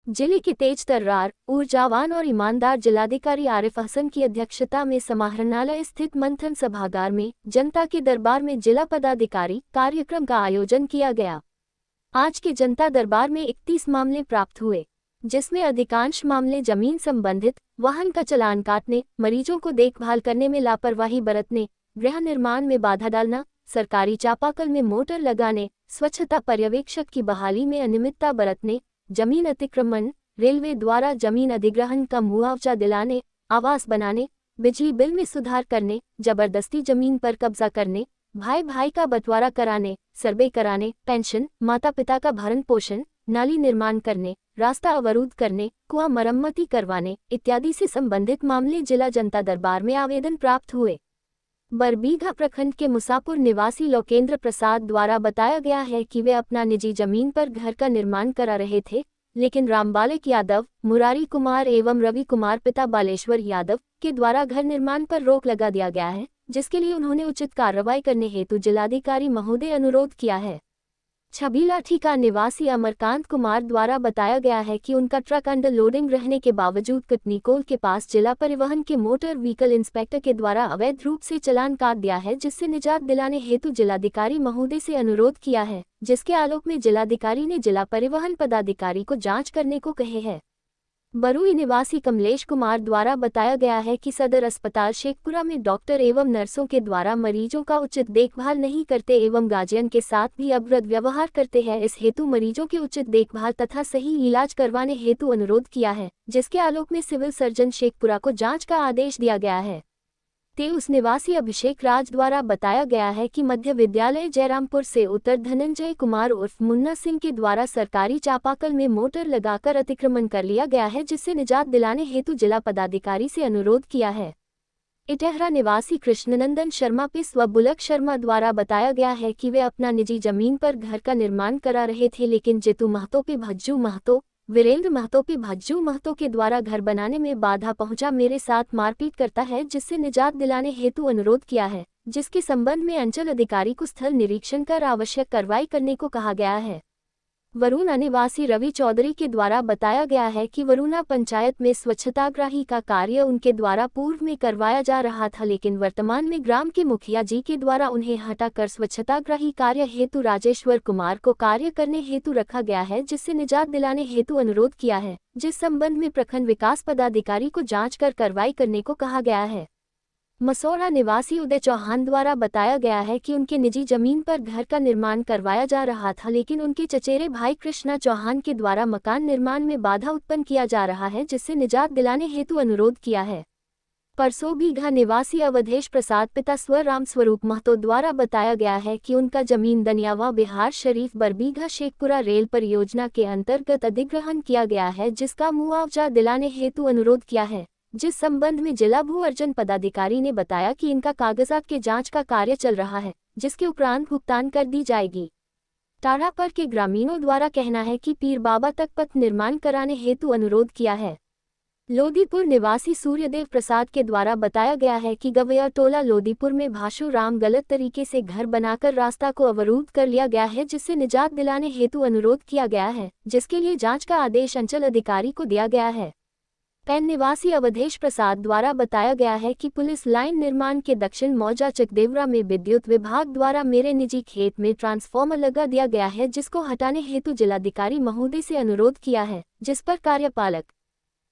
जिले के तेज तर्रार, ऊर्जावान और ईमानदार जिलाधिकारी आरिफ हसन की अध्यक्षता में समाहरणालय स्थित मंथन सभागार में जनता के दरबार में जिला पदाधिकारी कार्यक्रम का आयोजन किया गया। आज के जनता दरबार में 31 मामले प्राप्त हुए, जिसमें अधिकांश मामले जमीन संबंधित, वाहन का चालान काटने, मरीजों को देखभाल करने में लापरवाही बरतने, गृह निर्माण में बाधा डालना, सरकारी चापाकल में मोटर लगाने, स्वच्छता पर्यवेक्षक की बहाली में अनियमितता बरतने, जमीन अतिक्रमण, रेलवे द्वारा जमीन अधिग्रहण का मुआवजा दिलाने, आवास बनाने, बिजली बिल में सुधार करने, जबरदस्ती जमीन पर कब्जा करने, भाई भाई का बंटवारा कराने, सर्वे कराने, पेंशन, माता पिता का भरण पोषण, नाली निर्माण करने, रास्ता अवरुद्ध करने, कुआं मरम्मती करवाने इत्यादि से संबंधित मामले जिला जनता दरबार में आवेदन प्राप्त हुए। बरबीघा प्रखंड के मुसापुर निवासी लोकेंद्र प्रसाद द्वारा बताया गया है कि वे अपना निजी जमीन पर घर का निर्माण करा रहे थे, लेकिन रामबालक यादव, मुरारी कुमार एवं रवि कुमार पिता बालेश्वर यादव के द्वारा घर निर्माण पर रोक लगा दिया गया है, जिसके लिए उन्होंने उचित कार्रवाई करने हेतु जिलाधिकारी महोदय अनुरोध किया है। छबीलाठी का निवासी अमरकांत कुमार द्वारा बताया गया है कि उनका ट्रक अंडर लोडिंग रहने के बावजूद कटनीकोल के पास जिला परिवहन के मोटर व्हीकल इंस्पेक्टर के द्वारा अवैध रूप से चालान काट दिया है, जिससे निजात दिलाने हेतु जिलाधिकारी महोदय से अनुरोध किया है, जिसके आलोक में जिलाधिकारी ने जिला परिवहन पदाधिकारी को जांच करने को कहे है। बरुई निवासी कमलेश कुमार द्वारा बताया गया है कि सदर अस्पताल शेखपुरा में डॉक्टर एवं नर्सों के द्वारा मरीजों का उचित देखभाल नहीं करते एवं गार्जियन के साथ भी अभद्र व्यवहार करते हैं। इस हेतु मरीजों की उचित देखभाल तथा सही इलाज करवाने हेतु अनुरोध किया है, जिसके आलोक में सिविल सर्जन शेखपुरा को जांच का आदेश दिया गया है। तेउस निवासी अभिषेक राज द्वारा बताया गया है कि मध्य विद्यालय जयरामपुर से उत्तर धनंजय कुमार उर्फ मुन्ना सिंह के द्वारा सरकारी चापाकल में मोटर लगाकर अतिक्रमण कर लिया गया है, जिससे निजात दिलाने हेतु जिला पदाधिकारी से अनुरोध किया है। इटहरा निवासी कृष्णनंदन शर्मा पिस व बुलक शर्मा द्वारा बताया गया है कि वे अपना निजी जमीन पर घर का निर्माण करा रहे थे, लेकिन जितू महतो पे भज्जू महतो, वीरेंद्र महतो पे भज्जू महतो के द्वारा घर बनाने में बाधा पहुंचा मेरे साथ मारपीट करता है, जिससे निजात दिलाने हेतु अनुरोध किया है, जिसके संबंध में अंचल अधिकारी को स्थल निरीक्षण कर आवश्यक कार्रवाई करने को कहा गया है। वरुणा निवासी रवि चौधरी के द्वारा बताया गया है कि वरुणा पंचायत में स्वच्छताग्राही का कार्य उनके द्वारा पूर्व में करवाया जा रहा था, लेकिन वर्तमान में ग्राम के मुखिया जी के द्वारा उन्हें हटाकर स्वच्छताग्राही कार्य हेतु राजेश्वर कुमार को कार्य करने हेतु रखा गया है, जिससे निजात दिलाने हेतु अनुरोध किया है, जिस संबंध में प्रखंड विकास पदाधिकारी को जाँच कर कार्रवाई करने को कहा गया है। मसौरा निवासी उदय चौहान द्वारा बताया गया है कि उनके निजी जमीन पर घर का निर्माण करवाया जा रहा था, लेकिन उनके चचेरे भाई कृष्णा चौहान के द्वारा मकान निर्माण में बाधा उत्पन्न किया जा रहा है, जिससे निजात दिलाने हेतु अनुरोध किया है। परसोबीघा निवासी अवधेश प्रसाद पिता स्व राम स्वरूप महतो द्वारा बताया गया है कि उनका जमीन दनियावा बिहार शरीफ बरबीघा शेखपुरा रेल परियोजना के अंतर्गत अधिग्रहण किया गया है, जिसका मुआवजा दिलाने हेतु अनुरोध किया है, जिस संबंध में जिला भू अर्जन पदाधिकारी ने बताया कि इनका कागजात के जांच का कार्य चल रहा है, जिसके उपरांत भुगतान कर दी जाएगी। टाढ़ापर के ग्रामीणों द्वारा कहना है कि पीर बाबा तक पथ निर्माण कराने हेतु अनुरोध किया है। लोदीपुर निवासी सूर्यदेव प्रसाद के द्वारा बताया गया है कि गवैया टोला लोदीपुर में भाषु राम गलत तरीके से घर बनाकर रास्ता को अवरुद्ध कर लिया गया है, जिससे निजात दिलाने हेतु अनुरोध किया गया है, जिसके लिए जाँच का आदेश अंचल अधिकारी को दिया गया है। पैन निवासी अवधेश प्रसाद द्वारा बताया गया है कि पुलिस लाइन निर्माण के दक्षिण मौजा चकदेवरा में विद्युत विभाग द्वारा मेरे निजी खेत में ट्रांसफार्मर लगा दिया गया है, जिसको हटाने हेतु जिलाधिकारी महोदय से अनुरोध किया है, जिस पर कार्यपालक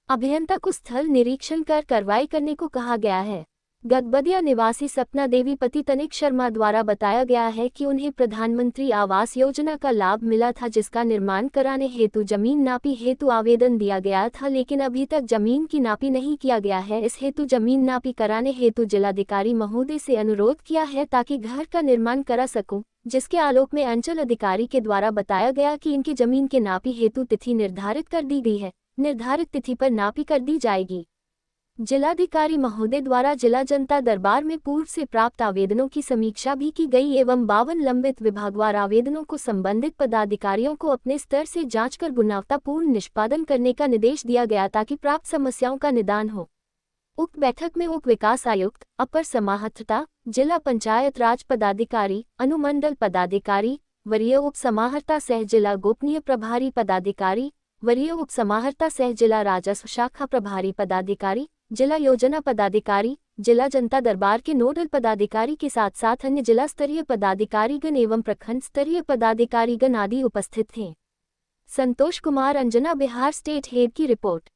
अभियंता को स्थल निरीक्षण कर कार्रवाई करने को कहा गया है। गदबदिया निवासी सपना देवी पति तनिक शर्मा द्वारा बताया गया है कि उन्हें प्रधानमंत्री आवास योजना का लाभ मिला था, जिसका निर्माण कराने हेतु जमीन नापी हेतु आवेदन दिया गया था, लेकिन अभी तक जमीन की नापी नहीं किया गया है। इस हेतु जमीन नापी कराने हेतु जिलाधिकारी महोदय से अनुरोध किया है ताकि घर का निर्माण करा सकूं, जिसके आलोक में अंचल अधिकारी के द्वारा बताया गया कि इनकी जमीन के नापी हेतु तिथि निर्धारित कर दी गई है, निर्धारित तिथि पर नापी कर दी जाएगी। जिलाधिकारी महोदय द्वारा जिला जनता दरबार में पूर्व से प्राप्त आवेदनों की समीक्षा भी की गई एवं 52 लंबित विभागवार आवेदनों को संबंधित पदाधिकारियों को अपने स्तर से जांचकर गुणवत्तापूर्ण निष्पादन करने का निर्देश दिया गया ताकि प्राप्त समस्याओं का निदान हो। उक्त बैठक में उप विकास आयुक्त, अपर समाहर्ता, जिला पंचायत राज पदाधिकारी, अनुमंडल पदाधिकारी, वरीय उप समाहर्ता सह जिला गोपनीय प्रभारी पदाधिकारी, वरीय उप समाहर्ता सह जिला राजस्व शाखा प्रभारी पदाधिकारी, जिला योजना पदाधिकारी, जिला जनता दरबार के नोडल पदाधिकारी के साथ साथ अन्य जिला स्तरीय पदाधिकारीगण एवं प्रखंड स्तरीय पदाधिकारीगण आदि उपस्थित थे। संतोष कुमार, अंजना, बिहार स्टेट हेड की रिपोर्ट।